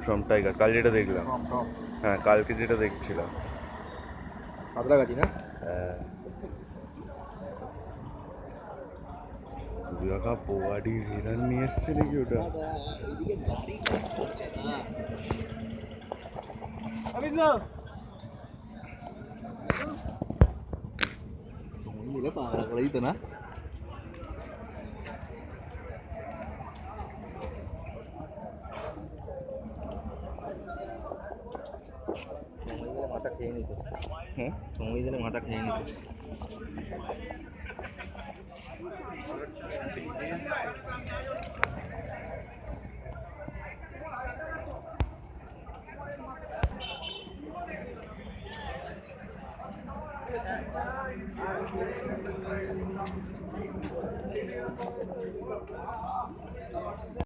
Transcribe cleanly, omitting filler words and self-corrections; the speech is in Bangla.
ফ্রম টাইগার, কাল যেটা দেখলাম। হ্যাঁ, কালকে যেটা দেখছিলাম। সাঁতরাগাছি না? হ্যাঁ, দুর্গা পোয়াডি হিরান নিয়ে এসছে নাকি ওটা? পাগলা করে দিত না? মাথা খেয়ে নিত। হ্যাঁ, সময় দিলে মাথা খেয়ে নিত।